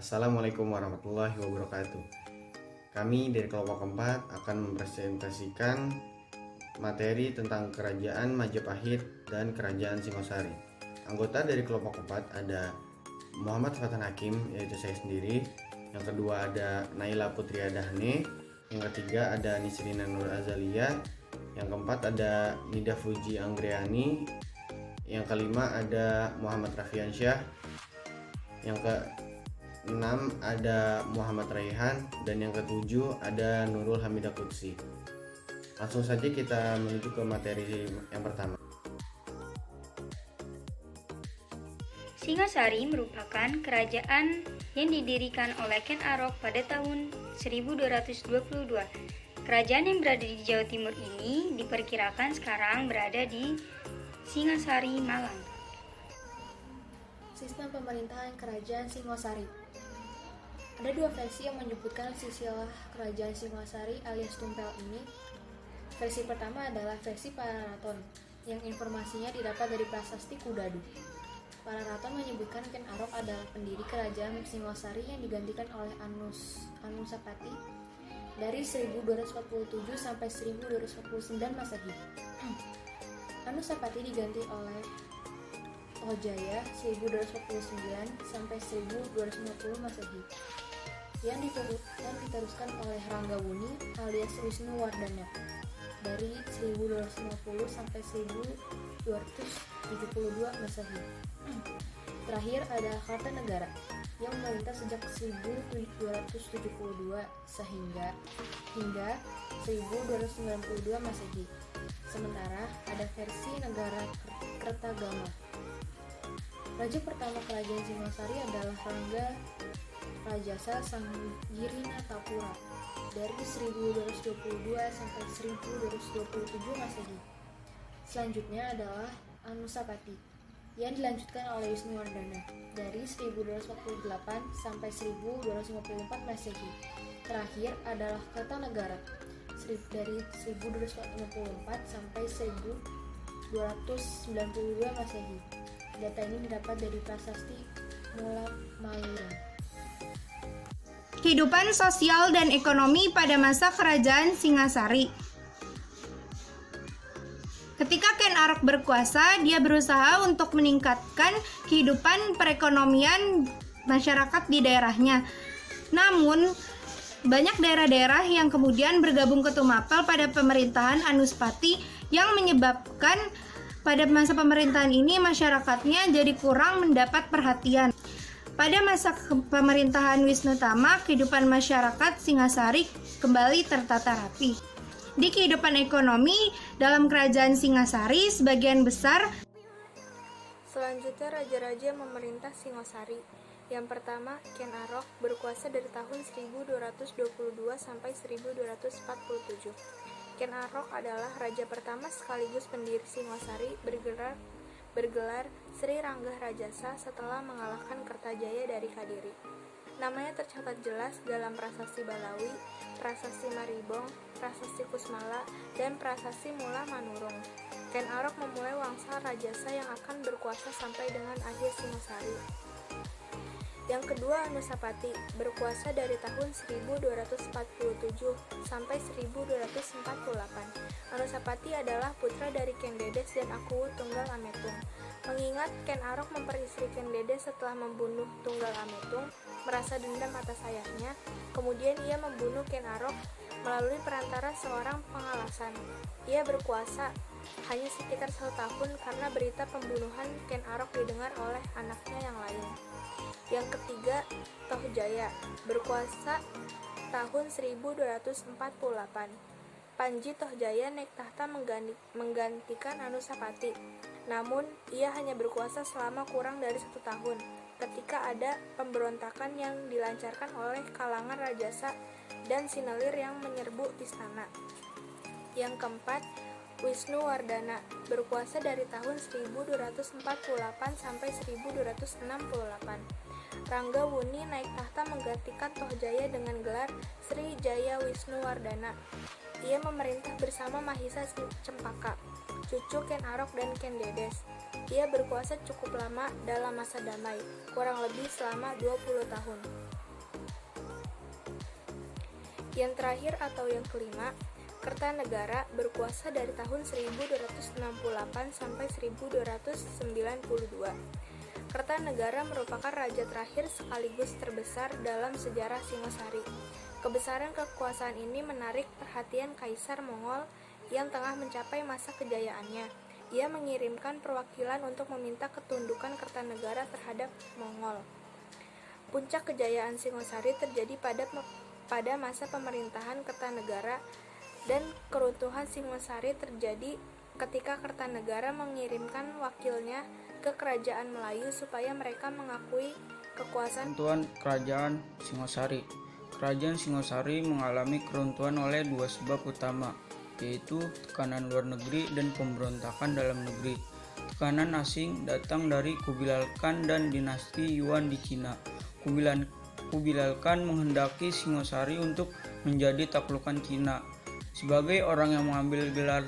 Assalamualaikum warahmatullahi wabarakatuh. Kami dari kelompok keempat akan mempresentasikan materi tentang Kerajaan Majapahit dan Kerajaan Singosari. Anggota dari kelompok keempat ada Muhammad Fatan Hakim, yaitu saya sendiri. Yang kedua ada Naila Putri Adahne. Yang ketiga ada Nisrina Nur Azalia. Yang keempat ada Nida Fuji Anggriani. Yang kelima ada Muhammad Rafiansyah. Yang ke-6 ada Muhammad Raihan, dan yang ke-7 ada Nurul Hamidah Qudsi. Langsung saja kita menuju ke materi yang pertama. Singasari merupakan kerajaan yang didirikan oleh Ken Arok pada tahun 1222. Kerajaan yang berada di Jawa Timur ini diperkirakan sekarang berada di Singasari, Malang. Sistem pemerintahan Kerajaan Singosari. Ada dua versi yang menyebutkan silsilah Kerajaan Singosari alias Tumpel ini. Versi pertama adalah versi Pararaton, yang informasinya didapat dari prasasti Kudadu. Pararaton menyebutkan Ken Arok adalah pendiri Kerajaan Singosari yang digantikan oleh Anusapati dari 1247 sampai 1249 Masehi. Anusapati diganti oleh Tohjaya 1249 sampai 1250 Masehi yang diteruskan oleh Ranggawuni alias Wisnuwardana dari 1250 sampai 1272 Masehi. Terakhir ada Kartanegara yang memerintah sejak 1272 hingga 1292 Masehi. Sementara ada versi negara Kertagama. Raja pertama Kerajaan Singosari adalah Rangga Rajasa Sanggirinatapura dari 1222 sampai 1227 Masehi. Selanjutnya adalah Anusapati yang dilanjutkan oleh Wisnuwardana dari 1248 sampai 1254 Masehi. Terakhir adalah Kertanegara dari 1254 sampai 1292 Masehi. Data ini didapat dari prasasti Mula Maluran. Kehidupan sosial dan ekonomi pada masa Kerajaan Singasari. Ketika Ken Arok berkuasa, dia berusaha untuk meningkatkan kehidupan perekonomian masyarakat di daerahnya. Namun, banyak daerah-daerah yang kemudian bergabung ke Tumapel pada pemerintahan Anuspati yang menyebabkan pada masa pemerintahan ini masyarakatnya jadi kurang mendapat perhatian. Pada masa pemerintahan Wisnutama, kehidupan masyarakat Singasari kembali tertata rapi. Di kehidupan ekonomi dalam Kerajaan Singasari, sebagian besar. Selanjutnya raja-raja yang memerintah Singosari. Yang pertama, Ken Arok berkuasa dari tahun 1222 sampai 1247. Ken Arok adalah raja pertama sekaligus pendiri Singosari, bergelar Sri Ranggah Rajasa setelah mengalahkan Kertajaya dari Kadiri. Namanya tercatat jelas dalam Prasasti Balawi, Prasasti Maribong, Prasasti Kusmala, dan Prasasti Mula Manurung. Ken Arok memulai wangsa Rajasa yang akan berkuasa sampai dengan akhir Singosari. Yang kedua, Anusapati berkuasa dari tahun 1247 sampai 1248. Anusapati adalah putra dari Ken Dedes dan Akuwu Tunggal Ametung. Mengingat Ken Arok memperistri Ken Dedes setelah membunuh Tunggal Ametung, merasa dendam atas ayahnya, kemudian ia membunuh Ken Arok melalui perantara seorang pengalasan. Ia berkuasa hanya sekitar 1 tahun karena berita pembunuhan Ken Arok didengar oleh anaknya yang lain. Yang ketiga, Tohjaya berkuasa tahun 1248. Panji Tohjaya naik tahta menggantikan Anusapati. Namun, ia hanya berkuasa selama kurang dari 1 tahun ketika ada pemberontakan yang dilancarkan oleh kalangan Rajasa dan Sinelir yang menyerbu istana. Yang keempat, Wisnuwardana berkuasa dari tahun 1248 sampai 1268. Ranggawuni naik tahta menggantikan Tohjaya dengan gelar Sri Jaya Wisnuwardana. Ia memerintah bersama Mahisa Cempaka, cucu Ken Arok dan Ken Dedes. Ia berkuasa cukup lama dalam masa damai, kurang lebih selama 20 tahun. Yang terakhir atau yang kelima, Kertanegara berkuasa dari tahun 1268 sampai 1292. Kertanegara merupakan raja terakhir sekaligus terbesar dalam sejarah Singosari. Kebesaran kekuasaan ini menarik perhatian Kaisar Mongol yang tengah mencapai masa kejayaannya. Ia mengirimkan perwakilan untuk meminta ketundukan Kertanegara terhadap Mongol. Puncak kejayaan Singosari terjadi pada masa pemerintahan Kertanegara, dan keruntuhan Singosari terjadi ketika Kertanegara mengirimkan wakilnya ke Kerajaan Melayu supaya mereka mengakui kekuasaan. Keruntuhan Kerajaan Singosari. Kerajaan Singosari mengalami keruntuhan oleh dua sebab utama, yaitu tekanan luar negeri dan pemberontakan dalam negeri. Tekanan asing datang dari Kubilai Khan dan dinasti Yuan di Cina. Kubilai Khan menghendaki Singosari untuk menjadi taklukan Cina. Sebagai orang yang mengambil gelar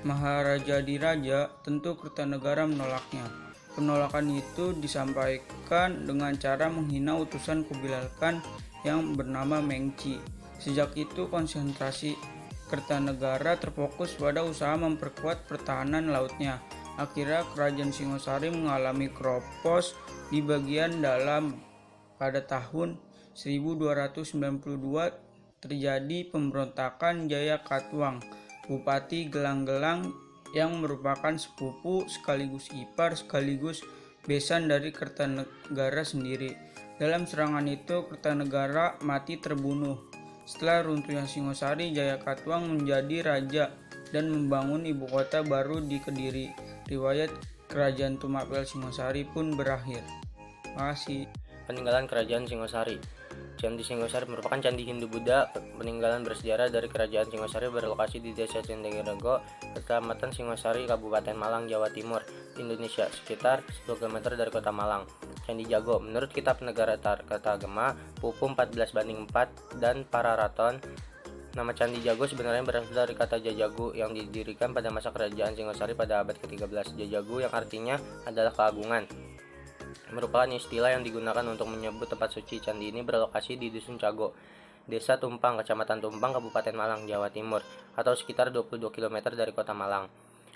Maharaja Diraja, tentu Kertanegara menolaknya. Penolakan itu disampaikan dengan cara menghina utusan Kubilai Khan yang bernama Mengci. Sejak itu konsentrasi Kertanegara terfokus pada usaha memperkuat pertahanan lautnya. Akhirnya kerajaan Singosari mengalami keropos di bagian dalam. Pada tahun 1292 terjadi pemberontakan Jaya Katuang, Bupati Gelang-Gelang yang merupakan sepupu sekaligus ipar sekaligus besan dari Kertanegara sendiri. Dalam serangan itu Kertanegara mati terbunuh. Setelah runtuhnya Singosari, Jaya Katuang menjadi raja dan membangun ibu kota baru di Kediri. Riwayat Kerajaan Tumapel Singosari pun berakhir. Makasih. Peninggalan Kerajaan Singosari. Candi Singosari merupakan candi Hindu-Buddha peninggalan bersejarah dari Kerajaan Singosari, berlokasi di Desa Cendegerego, Kecamatan Singosari, Kabupaten Malang, Jawa Timur, Indonesia, sekitar 10 km dari kota Malang. Candi Jago, menurut Kitab Negara Kartagama, Pupu 14:4 dan Pararaton, nama Candi Jago sebenarnya berasal dari kata Jajagu yang didirikan pada masa Kerajaan Singosari pada abad ke-13. Jajagu yang artinya adalah keagungan merupakan istilah yang digunakan untuk menyebut tempat suci. Candi ini berlokasi di Dusun Cago, Desa Tumpang, Kecamatan Tumpang, Kabupaten Malang, Jawa Timur, atau sekitar 22 km dari kota Malang.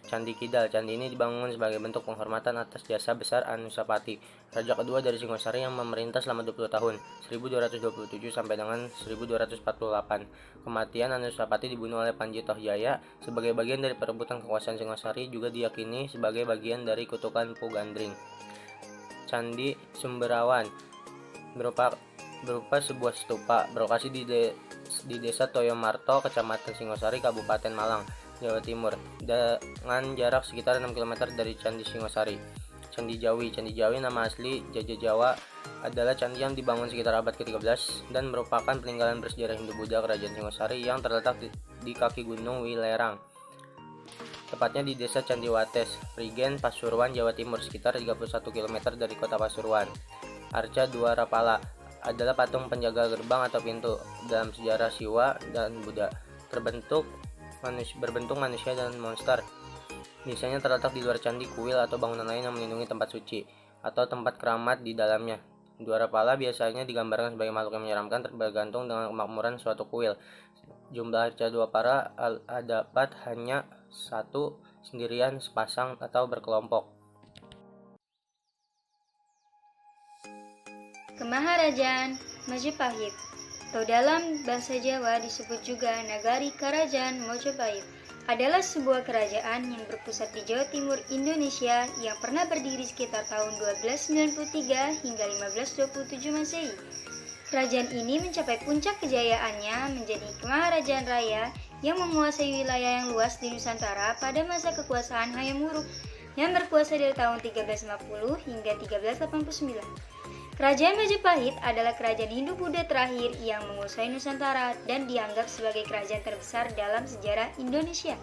Candi Kidal. Candi ini dibangun sebagai bentuk penghormatan atas jasa besar Anusapati, raja kedua dari Singosari yang memerintah selama 20 tahun, 1227 sampai dengan 1248. Kematian Anusapati dibunuh oleh Panji Tohjaya sebagai bagian dari perebutan kekuasaan Singosari, juga diyakini sebagai bagian dari kutukan Pugandring. Candi Sumberawan berupa sebuah stupa berlokasi di Desa Toyomarto, Kecamatan Singosari, Kabupaten Malang, Jawa Timur, dengan jarak sekitar 6 km dari Candi Singosari. Candi Jawi. Candi Jawi nama asli Jaja Jawa adalah candi yang dibangun sekitar abad ke-13 dan merupakan peninggalan bersejarah Hindu-Buddha Kerajaan Singosari yang terletak di kaki Gunung Wilerang, tepatnya di Desa Candiwates, Prigen, Pasuruan, Jawa Timur, sekitar 31 km dari kota Pasuruan. Arca Dwarapala adalah patung penjaga gerbang atau pintu dalam sejarah Siwa dan Buddha, berbentuk manusia dan monster. Biasanya terletak di luar candi, kuil, atau bangunan lain yang melindungi tempat suci atau tempat keramat di dalamnya. Dwarapala biasanya digambarkan sebagai makhluk yang menyeramkan, bergantung dengan kemakmuran suatu kuil. Jumlah arca Dwarapala dapat hanya satu, sendirian, sepasang, atau berkelompok. Kemaharajaan Majapahit, atau dalam bahasa Jawa disebut juga Nagari Kerajaan Mojopahit, adalah sebuah kerajaan yang berpusat di Jawa Timur Indonesia yang pernah berdiri sekitar tahun 1293 hingga 1527 Masehi. Kerajaan ini mencapai puncak kejayaannya menjadi Kemaharajaan Raya yang menguasai wilayah yang luas di Nusantara pada masa kekuasaan Hayam Wuruk yang berkuasa dari tahun 1350 hingga 1389. Kerajaan Majapahit adalah kerajaan Hindu-Buddha terakhir yang menguasai Nusantara dan dianggap sebagai kerajaan terbesar dalam sejarah Indonesia.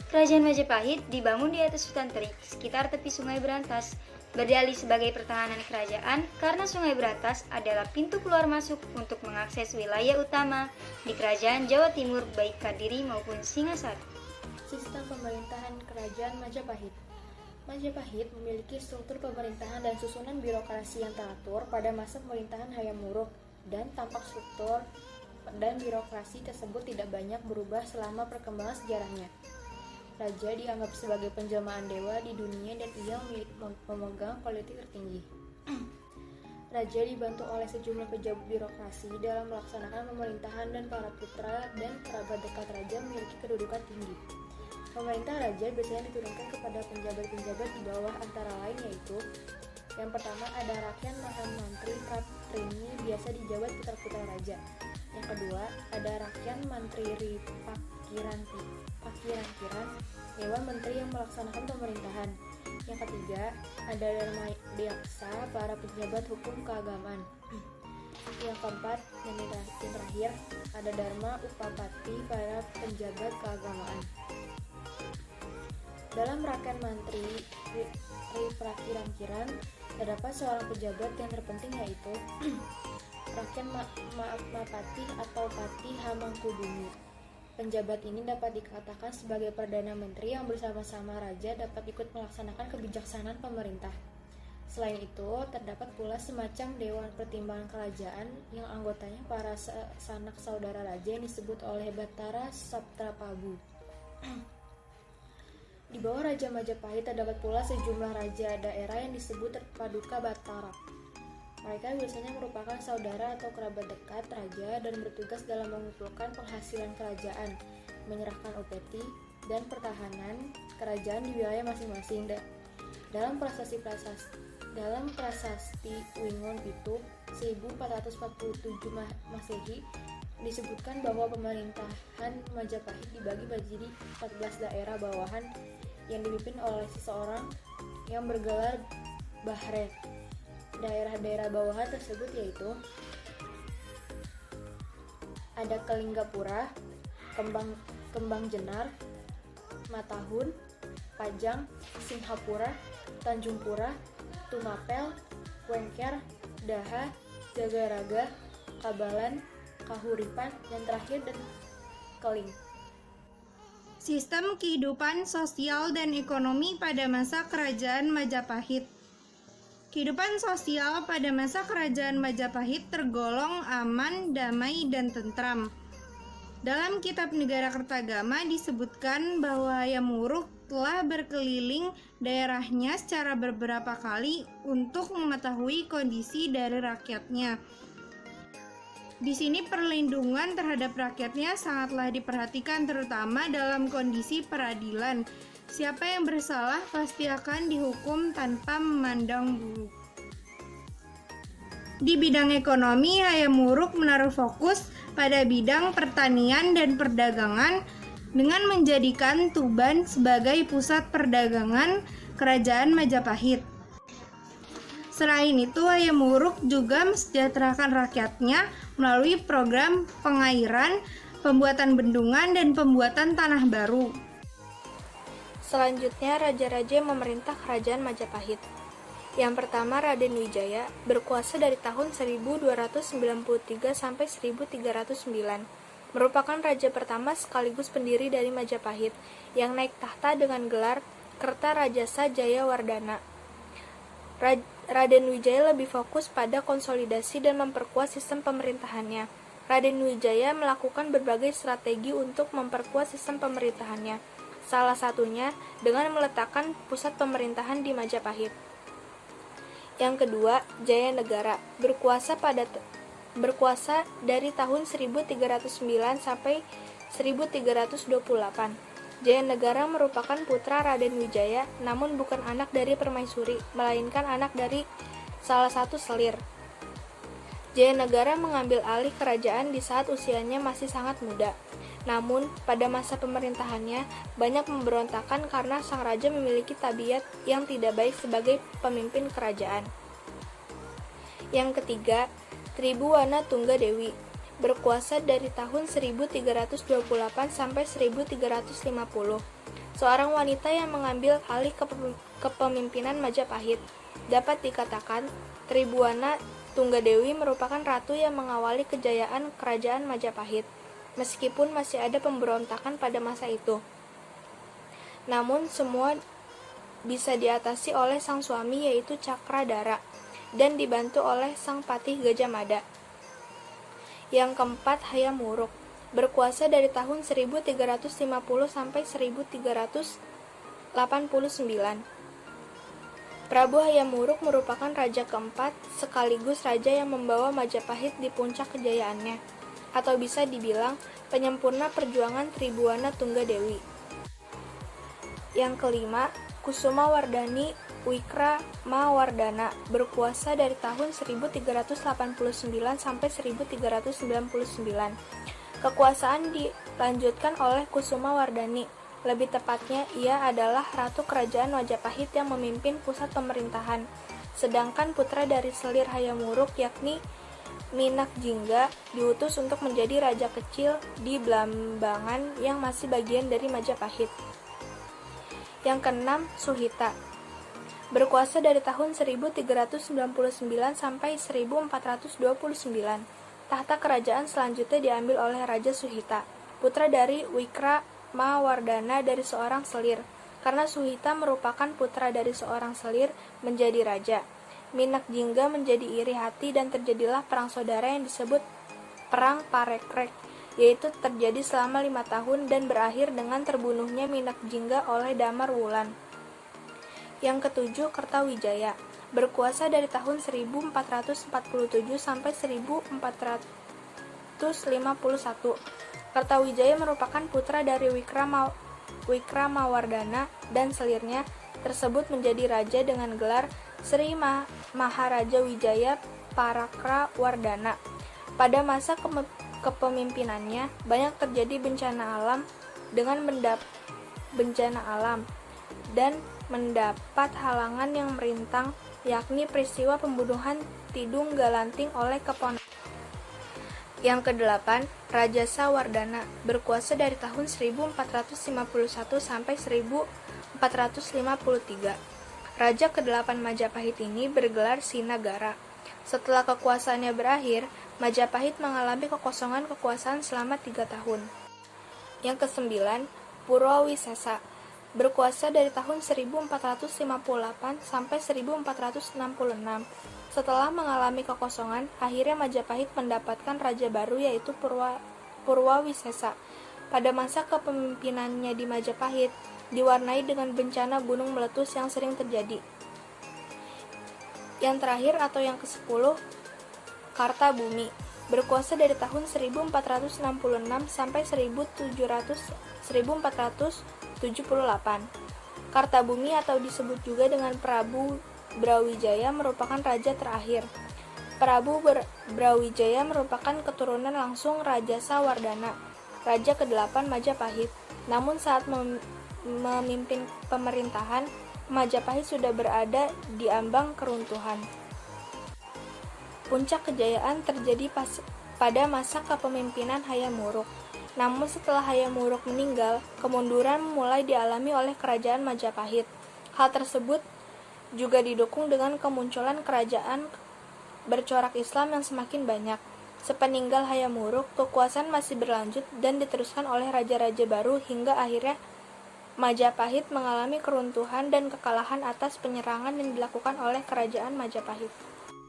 Kerajaan Majapahit dibangun di atas hutan terik sekitar tepi Sungai Berantas, berdalih sebagai pertahanan kerajaan karena Sungai Berantas adalah pintu keluar masuk untuk mengakses wilayah utama di Kerajaan Jawa Timur baik Kediri maupun Singasari. Sistem pemerintahan Kerajaan Majapahit. Majapahit memiliki struktur pemerintahan dan susunan birokrasi yang teratur pada masa pemerintahan Hayam Wuruk dan tampak struktur dan birokrasi tersebut tidak banyak berubah selama perkembangan sejarahnya. Raja dianggap sebagai penjelmaan dewa di dunia dan ia memegang politik tertinggi. Raja dibantu oleh sejumlah pejabat birokrasi dalam melaksanakan pemerintahan dan para putra dan kerabat dekat raja memiliki kedudukan tinggi. Pemerintah raja biasanya diturunkan kepada penjabat-penjabat di bawah antara lain yaitu: yang pertama ada Rakyan Mahamantri Pratrini biasa dijabat putra-putra raja. Yang kedua ada Rakyan Mantri Pakiran Dewan Menteri yang melaksanakan pemerintahan. Yang ketiga ada Dharma Dyaksa para pejabat hukum keagamaan. Yang keempat dan yang terakhir ada Dharma Upapati para penjabat keagamaan. Dalam Rakyan Mantri Prakiran terdapat seorang pejabat yang terpenting yaitu Rakyan Mapati atau Pati Hamangkubumi. Penjabat ini dapat dikatakan sebagai Perdana Menteri yang bersama-sama Raja dapat ikut melaksanakan kebijaksanaan pemerintah. Selain itu, terdapat pula semacam Dewan Pertimbangan Kerajaan yang anggotanya para sanak saudara Raja yang disebut oleh Bathara Saptaprabu. Di bawah Raja Majapahit terdapat pula sejumlah raja daerah yang disebut Paduka Bathara. Mereka biasanya merupakan saudara atau kerabat dekat raja dan bertugas dalam mengumpulkan penghasilan kerajaan, menyerahkan upeti, dan pertahanan kerajaan di wilayah masing-masing. Dalam prasasti Wingon Pitu 1447 Masehi disebutkan bahwa pemerintahan Majapahit dibagi menjadi 14 daerah bawahan yang dipimpin oleh seseorang yang bergelar Bahre. Daerah-daerah bawahan tersebut yaitu ada Kalinggapura, Kembang Jenar, Matahun, Pajang, Singhapura, Tanjungpura, Tumapel, Wengker, Daha, Jagaraga, Kabalan, Kahuripan, dan terakhir dan Keling. Sistem kehidupan sosial dan ekonomi pada masa Kerajaan Majapahit. Kehidupan sosial pada masa Kerajaan Majapahit tergolong aman, damai, dan tentram. Dalam Kitab Negara Kertagama disebutkan bahwa Hayam Wuruk telah berkeliling daerahnya secara beberapa kali untuk mengetahui kondisi dari rakyatnya. Di sini perlindungan terhadap rakyatnya sangatlah diperhatikan, terutama dalam kondisi peradilan. Siapa yang bersalah pasti akan dihukum tanpa memandang bulu. Di bidang ekonomi, Hayam Wuruk menaruh fokus pada bidang pertanian dan perdagangan dengan menjadikan Tuban sebagai pusat perdagangan Kerajaan Majapahit. Selain itu, Hayam Wuruk juga mesejahterakan rakyatnya melalui program pengairan, pembuatan bendungan, dan pembuatan tanah baru. Selanjutnya, raja-raja yang memerintah Kerajaan Majapahit. Yang pertama, Raden Wijaya, berkuasa dari tahun 1293 sampai 1309. Merupakan raja pertama sekaligus pendiri dari Majapahit yang naik tahta dengan gelar Kertarajasa Jayawardhana. Raden Wijaya lebih fokus pada konsolidasi dan memperkuat sistem pemerintahannya. Raden Wijaya melakukan berbagai strategi untuk memperkuat sistem pemerintahannya. Salah satunya dengan meletakkan pusat pemerintahan di Majapahit. Yang kedua, Jayanegara, berkuasa dari tahun 1309 sampai 1328. Jayanegara merupakan putra Raden Wijaya, namun bukan anak dari permaisuri, melainkan anak dari salah satu selir. Jayanegara mengambil alih kerajaan di saat usianya masih sangat muda. Namun, pada masa pemerintahannya, banyak pemberontakan karena sang raja memiliki tabiat yang tidak baik sebagai pemimpin kerajaan. Yang ketiga, Tribhuwana Tunggadewi, berkuasa dari tahun 1328 sampai 1350. Seorang wanita yang mengambil alih kepemimpinan Majapahit. Dapat dikatakan, Tribhuwana Tunggadewi merupakan ratu yang mengawali kejayaan kerajaan Majapahit. Meskipun masih ada pemberontakan pada masa itu. Namun semua bisa diatasi oleh sang suami yaitu Cakradhara dan dibantu oleh sang patih Gajah Mada. Yang keempat, Hayam Wuruk, berkuasa dari tahun 1350 sampai 1389. Prabu Hayam Wuruk merupakan raja keempat sekaligus raja yang membawa Majapahit di puncak kejayaannya, atau bisa dibilang penyempurna perjuangan Tribuana Tunggadewi. Yang kelima, Kusuma Wardani Wikramawardhana, berkuasa dari tahun 1389 sampai 1399. Kekuasaan dilanjutkan oleh Kusuma Wardani. Lebih tepatnya, ia adalah Ratu Kerajaan Majapahit yang memimpin pusat pemerintahan. Sedangkan putra dari selir Hayam Wuruk yakni Minak Jingga diutus untuk menjadi raja kecil di Blambangan yang masih bagian dari Majapahit. Yang keenam, Suhita, berkuasa dari tahun 1399 sampai 1429. Tahta kerajaan selanjutnya diambil oleh Raja Suhita, putra dari Wikramawardhana dari seorang selir. Karena Suhita merupakan putra dari seorang selir menjadi raja, Minak Jingga menjadi iri hati dan terjadilah perang saudara yang disebut Perang Parekrek, yaitu terjadi selama 5 tahun dan berakhir dengan terbunuhnya Minak Jingga oleh Damar Wulan. Yang ketujuh, Kertawijaya, berkuasa dari tahun 1447 sampai 1451. Kertawijaya merupakan putra dari Wikramawardhana dan selirnya tersebut menjadi raja dengan gelar Sri Maharaja Wijaya Parakrawardhana. Pada masa kepemimpinannya banyak terjadi bencana alam dan mendapat halangan yang merintang, yakni peristiwa pembunuhan Tidung Galanting oleh keponakan. Yang kedelapan, Rajasa Wardhana, berkuasa dari tahun 1451 sampai 1453. Raja ke-8 Majapahit ini bergelar Sinagara. Setelah kekuasaannya berakhir, Majapahit mengalami kekosongan kekuasaan selama 3 tahun. Yang kesembilan, Purwowisesa, berkuasa dari tahun 1458 sampai 1466. Setelah mengalami kekosongan, akhirnya Majapahit mendapatkan raja baru yaitu Purwowisesa. Pada masa kepemimpinannya di Majapahit, diwarnai dengan bencana gunung meletus yang sering terjadi. Yang terakhir atau yang ke-10, Kartabumi, berkuasa dari tahun 1466 sampai 1478. Kartabumi atau disebut juga dengan Prabu Brawijaya merupakan raja terakhir. Prabu Brawijaya merupakan keturunan langsung Rajasa Wardhana, raja ke-8 Majapahit. Namun saat memimpin pemerintahan, Majapahit sudah berada di ambang keruntuhan. Puncak kejayaan terjadi pada masa kepemimpinan Hayam Wuruk. Namun setelah Hayam Wuruk meninggal, kemunduran mulai dialami oleh kerajaan Majapahit. Hal tersebut juga didukung dengan kemunculan kerajaan bercorak Islam yang semakin banyak. Sepeninggal Hayam Wuruk, kekuasaan masih berlanjut dan diteruskan oleh raja-raja baru hingga akhirnya Majapahit mengalami keruntuhan dan kekalahan atas penyerangan yang dilakukan oleh kerajaan Majapahit.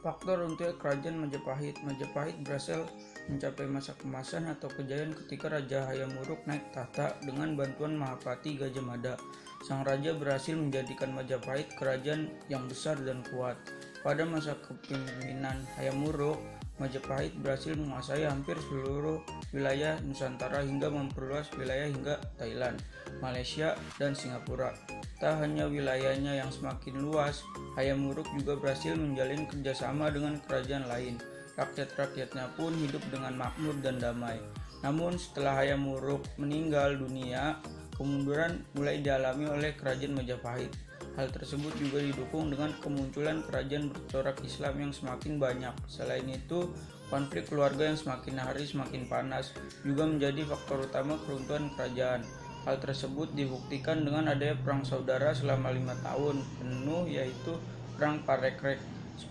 Faktor untuk kerajaan Majapahit. Majapahit berhasil mencapai masa kemasan atau kejayaan ketika Raja Hayam Wuruk naik tahta dengan bantuan Mahapati Gajah Mada. Sang raja berhasil menjadikan Majapahit kerajaan yang besar dan kuat. Pada masa kepemimpinan Hayam Wuruk, Majapahit berhasil menguasai hampir seluruh wilayah Nusantara hingga memperluas wilayah hingga Thailand, Malaysia, dan Singapura. Tak hanya wilayahnya yang semakin luas, Hayam Wuruk juga berhasil menjalin kerjasama dengan kerajaan lain. Rakyat-rakyatnya pun hidup dengan makmur dan damai. Namun setelah Hayam Wuruk meninggal dunia, kemunduran mulai dialami oleh kerajaan Majapahit. Hal tersebut juga didukung dengan kemunculan kerajaan bercorak Islam yang semakin banyak. Selain itu, konflik keluarga yang semakin hari semakin panas juga menjadi faktor utama keruntuhan kerajaan. Hal tersebut dibuktikan dengan adanya perang saudara selama 5 tahun penuh, yaitu Perang Parekrek.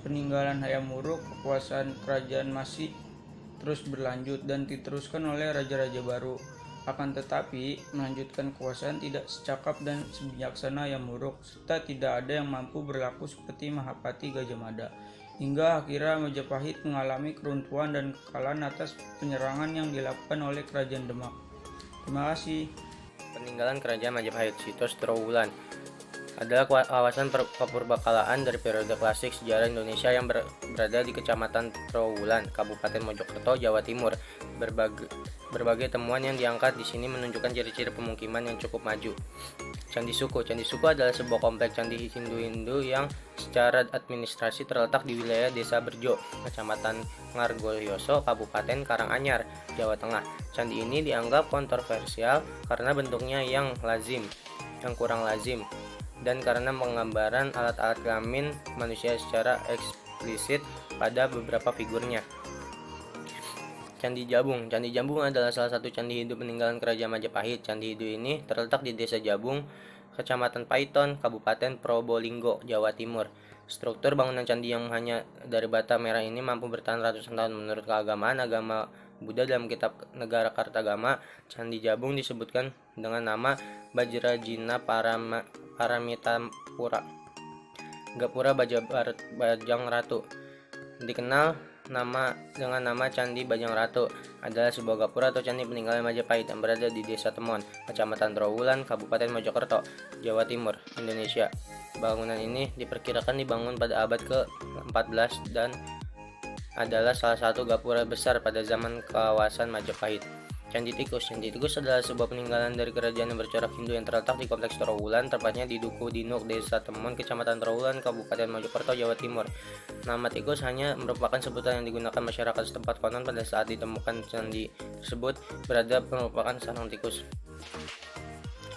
Peninggalan Hayam Wuruk, kekuasaan kerajaan masih terus berlanjut dan diteruskan oleh raja-raja baru. Akan tetapi, melanjutkan kekuasaan tidak secakap dan sebijaksana Hayam Wuruk, serta tidak ada yang mampu berlaku seperti Mahapati Gajah Mada. hingga akhirnya Majapahit mengalami keruntuhan dan kekalahan atas penyerangan yang dilakukan oleh Kerajaan Demak. Terima kasih. Peninggalan Kerajaan Majapahit. Situs Trowulan adalah kawasan kepurbakalaan dari periode klasik sejarah Indonesia yang berada di Kecamatan Trowulan, Kabupaten Mojokerto, Jawa Timur. Berbagai temuan yang diangkat di sini menunjukkan ciri-ciri pemukiman yang cukup maju. Candi Suko. Candi Suko adalah sebuah kompleks candi Hindu yang secara administrasi terletak di wilayah Desa Berjo, Kecamatan Ngargoyoso, Kabupaten Karanganyar, Jawa Tengah. Candi ini dianggap kontroversial karena bentuknya yang kurang lazim, dan karena penggambaran alat-alat kelamin manusia secara eksplisit pada beberapa figurnya. Candi Jabung. Candi Jabung adalah salah satu candi Hindu peninggalan Kerajaan Majapahit. Candi Hindu ini terletak di Desa Jabung, Kecamatan Paiton, Kabupaten Probolinggo, Jawa Timur. Struktur bangunan candi yang hanya dari bata merah ini mampu bertahan ratusan tahun. Menurut keagamaan agama Buddha dalam kitab Negara Kartagama, Candi Jabung disebutkan dengan nama Bajrajina Paramitapura, Gapura Bajang Ratu. Dikenal dengan nama Candi Bajang Ratu, adalah sebuah gapura atau candi peninggalan Majapahit yang berada di Desa Temon, Kecamatan Trowulan, Kabupaten Mojokerto, Jawa Timur, Indonesia. Bangunan ini diperkirakan dibangun pada abad ke-14 dan adalah salah satu gapura besar pada zaman kawasan Majapahit. Candi Tikus. Candi Tikus adalah sebuah peninggalan dari kerajaan yang bercorak Hindu yang terletak di Kompleks Trowulan, tepatnya di Duku Dinuk, Desa Temon, Kecamatan Trowulan, Kabupaten Mojokerto, Jawa Timur. Nama Tikus hanya merupakan sebutan yang digunakan masyarakat setempat. Konon pada saat ditemukan candi tersebut merupakan sarang tikus.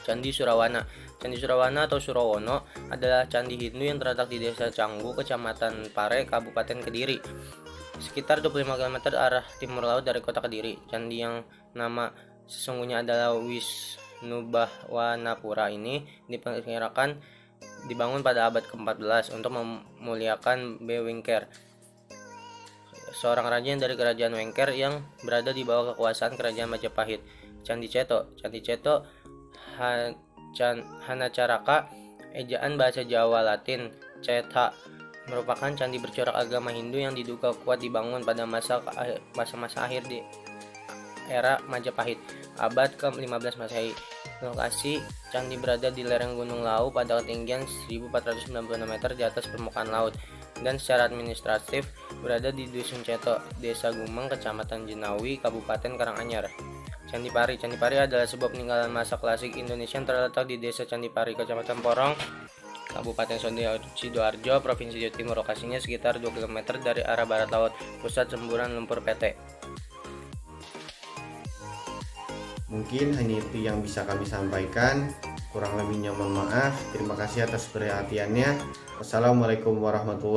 Candi Surawana. Candi Surawana atau Surawono adalah candi Hindu yang terletak di Desa Canggu, Kecamatan Pare, Kabupaten Kediri, sekitar 25 km arah timur laut dari kota Kediri. Candi yang nama sesungguhnya adalah Wisnubhawanapura ini diperkirakan dibangun pada abad ke-14 untuk memuliakan Wengker, seorang raja dari kerajaan Wengker yang berada di bawah kekuasaan kerajaan Majapahit. Candi Ceto. Candi Ceto Hanacaraka, ejaan bahasa Jawa Latin Cetha, merupakan candi bercorak agama Hindu yang diduga kuat dibangun pada masa akhir di era Majapahit, abad ke-15 Masehi. Lokasi candi berada di lereng Gunung Lau pada ketinggian 1496 meter di atas permukaan laut, dan secara administratif berada di Dusun Ceto, Desa Gumeng, Kecamatan Jenawi, Kabupaten Karanganyar. Candi Pari. Candi Pari adalah sebuah peninggalan masa klasik Indonesia yang terletak di Desa Candi Pari, Kecamatan Porong, Kabupaten Sidoarjo, Provinsi Jawa Timur. Lokasinya sekitar 2 km dari arah barat laut, pusat semburan lumpur PT. Mungkin hanya itu yang bisa kami sampaikan. Kurang lebihnya mohon maaf. Terima kasih atas perhatiannya. Wassalamualaikum warahmatullahi wabarakatuh.